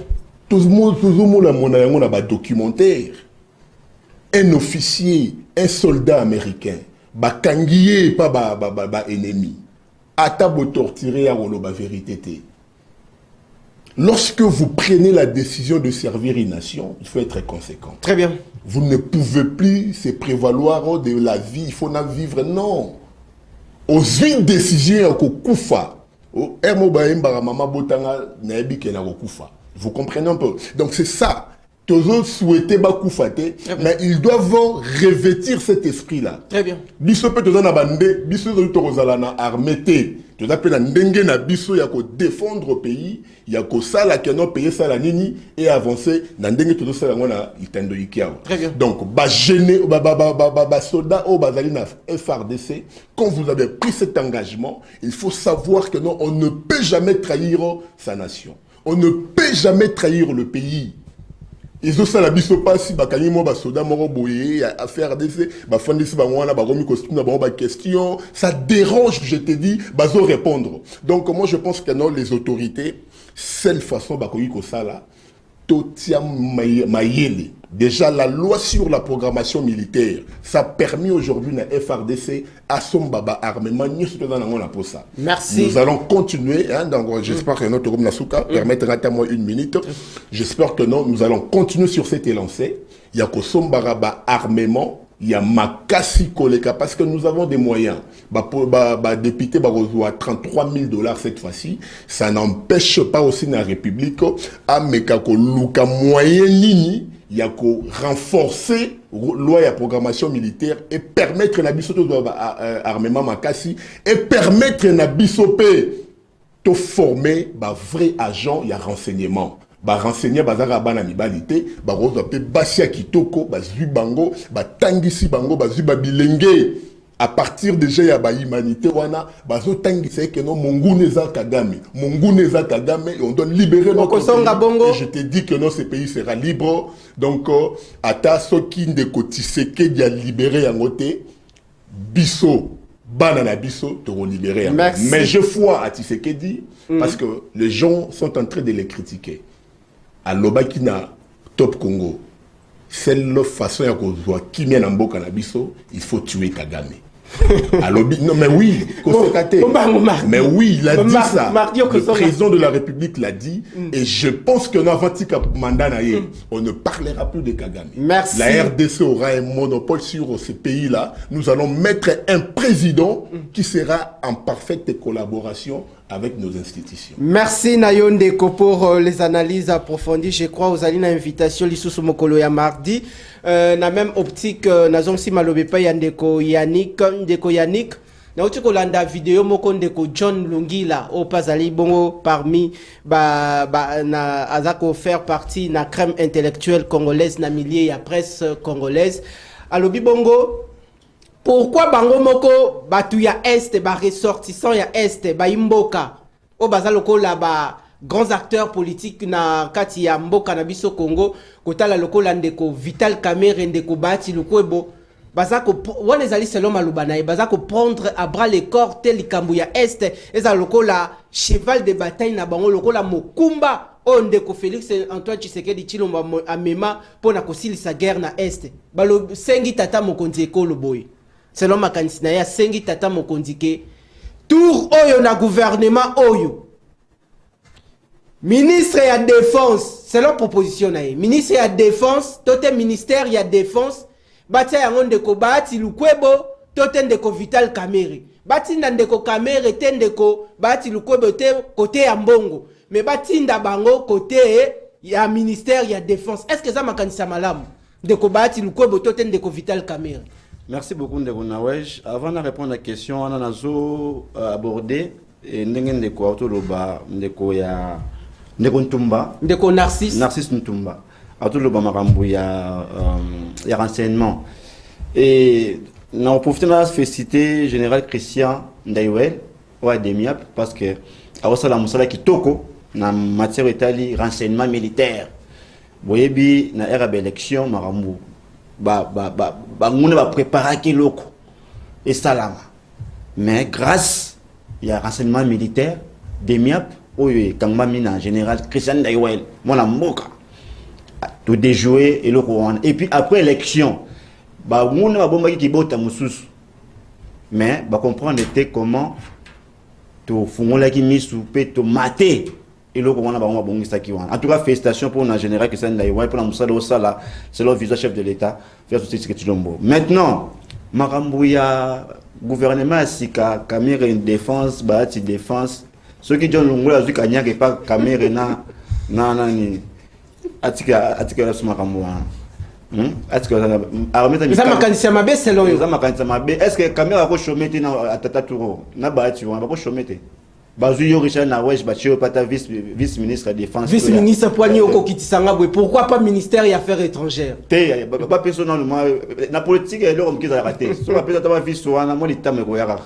Tout le monde a un documentaire. Un officier, un soldat américain, kangié pas ennemi. Atabo torturé à la vérité. Lorsque vous prenez la décision de servir une nation, il faut être conséquent. Très bien. Vous ne pouvez plus se prévaloir de la vie, il faut la vivre. Non. Aux une décision, vous comprenez un peu? Donc c'est ça. Toujours souhaiter Bakoufate, mais ils doivent revêtir cet esprit-là. Très bien. Biso peut na bande, biso to na armée. Tu appelles ndenge na biso ya ko défendre au pays, ya ko sala keno payer sala nini et avancer na ndenge to sala ngona itendo ikiao. Très bien. Donc gêner soldats au bazali na FRDC, quand vous avez pris cet engagement, il faut savoir que non, on ne peut jamais trahir sa nation. On ne peut jamais trahir le pays. Ils ont ça la biso pas si bakanimo ba soda moro boye à faire des fondisi ba wana ba romi costume ba question, ça dérange, je te dis, bazo répondre. Donc moi je pense que non, les autorités seule façon ba ko ça là totia mayele. Déjà la loi sur la programmation militaire, ça a permis aujourd'hui à FRDC à son baba armement pour ça. Merci. Nous allons continuer, hein, donc j'espère que notre groupe Nasuka permettra à moi une minute. J'espère que non, nous allons continuer sur cet élancé. Il y a Kosombaraba armement, il y a Makasi Koleka parce que nous avons des moyens. Député reçoit 33 000 $ cette fois-ci. Ça n'empêche pas aussi la République à Mekako Luka moyen nini. Il y a qu'à renforcer la loi et la programmation militaire et permettre à Bissopé armement Makasi et permettre à Bissopé de former vrais agents et renseignement. Renseigner bazara bana mibalité, roza pe basia kitoko, bazui bango, tangisi bango, bazui bilenge. À partir déjà il y a l'humanité wana bazo tangi c'est que non Monguneza Kagame et on doit libérer notre pays. Et je te dis que non, ce pays sera libre. Donc ata soki ndeko Tshisekedi a libéré en côté biso banana biso to libérer. Mais je foi à Tshisekedi parce que les gens sont en train de les critiquer. À Lobakina Top Congo, seule façon ya kozwa kimia na mboka na biso, il faut tuer Kagame. Alors, non, mais oui, mais oui, il a dit ça. Le président de la République l'a dit. Et je pense que dans le mandat, on ne parlera plus de Kagame. Merci. La RDC aura un monopole sur ce pays-là. Nous allons mettre un président qui sera en parfaite collaboration avec nos institutions. Merci Nayondeko pour les analyses approfondies. Je crois aux alines invitation l'issue mokolo ya mardi. Na même optique nazong si malobe pa yandeko Yannick na uti kolanda vidéo moko ndeko John Lungila au pazali bongo parmi na azako faire partie na crème intellectuelle congolaise na milieu ya presse congolaise. Alobi bongo pourquoi bango moko batu ya est ba ressortissant ya est ba imboka o bazaloko la ba grands acteurs politiques na kati ya mboka na biso Congo kotala lokola ndeko Vital Kamerhe ndeko Bahati Lukwebo bazako wana ezali selon maloba na ye bazako prendre à bras le corps tel likambo ya est eza lokola cheval de bataille na bango lokola mokumba o ndeko Félix Antoine Tshisekedi Tshilombo amema pona kosilisa guerre na est balo sengi tata mokonzi ekolo boy selon makanisi na ya sengi tata mokonzi ke tour oyo na gouvernement oyo ministre ya défense selon proposition na ye ministre ya défense tote ministère ya défense batia yango ndeko Bahati Lukwebo tote ndeko Vital Kamerhe batinda ndeko Kamerhe te ndeko Bahati Lukwebo te côté ya mbongo mais batinda bango côté ya ministère ya défense. Est-ce que ça makanisa malamu ndeko Bahati Lukwebo tote ndeko Vital Kamerhe? Merci beaucoup ndeko Nawej. Avant de répondre à la question on a abordé ndenge ndeko autoloba ndeko ya ndeko Ntumba ndeko Narcisse Ntumba autoloba makambo ya renseignement et on profite de la félicité général Christian Ndaiwel wa Demiap parce que awasa la musala kitoko na matière etali renseignement militaire boyebi na era élection makambo ngune ba préparer kiloko et salama mais grâce ya renseignement militaire Demiap oyo kangma mina général Christian Ndaiwel mona mboka tout déjouer et le Rwanda et puis après élection ngune ba bomba ki bota mususu mais comprendre était comment to fungola ki misu pe to mater et le Rwanda ba bongisa ki wana. En tout cas félicitations pour la général Christian Ndaiwel pour la musala osala c'est le vice chef de l'état vers tout ce que tu lombo. Maintenant makambo ya gouvernement sika Kamerhe une défense Bahati défense ceux qui John Lungula azu kanyaka pas Kamerhe na nani atika la suma kamwa atika armeta ça makanisa mabe selon yo ça makanisa mabe est-ce que Kamerhe a ko chomete na atata turo na Bahati wana ko chomete bazu yo Richard Nawej batio pata vice ministre de défense vice ministre poigné oko kitisanga bwe pourquoi pas ministère des affaires étrangères te pas personnellement na politique et l'homme qui a raté so pas peut-être vice wana mo litame ko yaka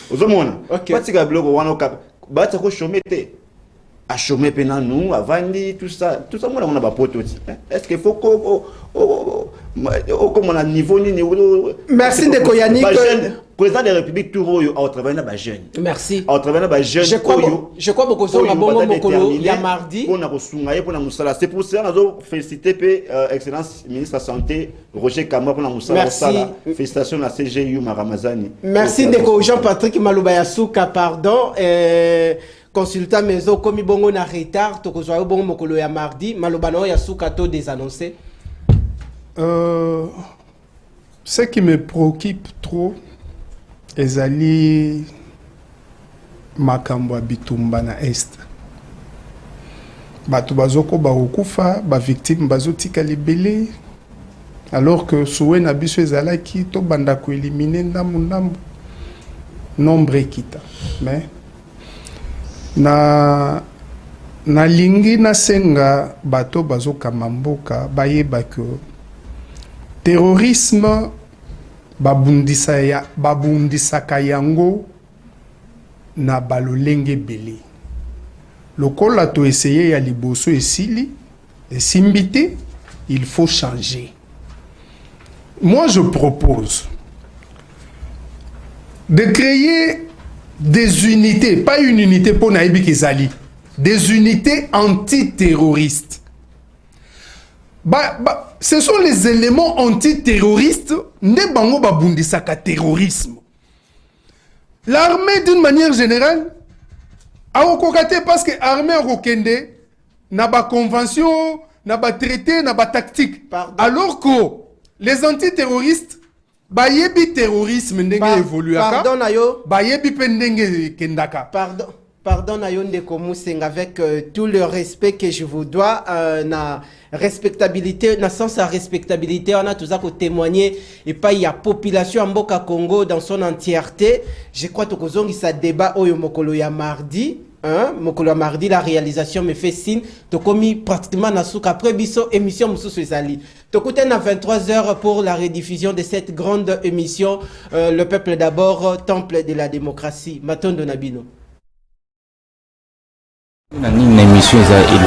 ozomona patika blogo wana Bahati ko chomete a chômer pendant nous avandi tout ça moi on a pas pote est-ce qu'il faut comme on a niveau ni merci ndeko Yannick président de la République Touro au travail na ba jeune merci au travail na ba jeune je crois beaucoup sur la bongo mokolo ya mardi pour na kosunga ye pour na musala c'est pour ça nazo féliciter pe excellence ministre de la santé Roger Kama pour na musala sala félicitations à CGU Maramazani merci ndeko Jean-Patrick Maloba Yasuka pardon consultant maison comme bongo na retard to kozwa bongo mokolo ya mardi maloba no ya suka to désannoncé. Ce qui me préoccupe trop ezali makambo ya bitumba na est bato bazoko bakokufa ba victime bazotika libele alors que souwe na biso ezalaki to banda ko éliminer ndambu nombre ekita mais na lingi na senga bato bazokama mboka bayeba que terrorisme babundisaka yango na balolenge bele lokola to essayer ya liboso esili esimbite il faut changer. Moi je propose de créer des unités, pas une unité pour Naïbi Kizali, des unités antiterroristes. ce sont les éléments antiterroristes nde bango babundisaka terrorisme. L'armée d'une manière générale a okokate parce que l'armée a okende na ba convention, na ba traité, na ba tactique. Alors que les antiterroristes bayebi terrorisme ndenge évoluaka. Pardon Nayo. Bayebi pe ndenge kendaka. Pardon Nayo Ndeko Mousseng, avec tout le respect que je vous dois, na respectabilité, na sens à respectabilité, on a tout ça pour témoigner et pas il y a population en Mboka Congo dans son entièreté. Je crois que Kozongi ça débat au Mokolo ya mardi. Mokolo mardi la réalisation me fait signe to komi pratiquement na souka après biso émission mususu ezali to koute na 23h pour la rediffusion de cette grande émission le peuple d'abord, temple de la démocratie. Matondo Nabino na nini na émission za ilo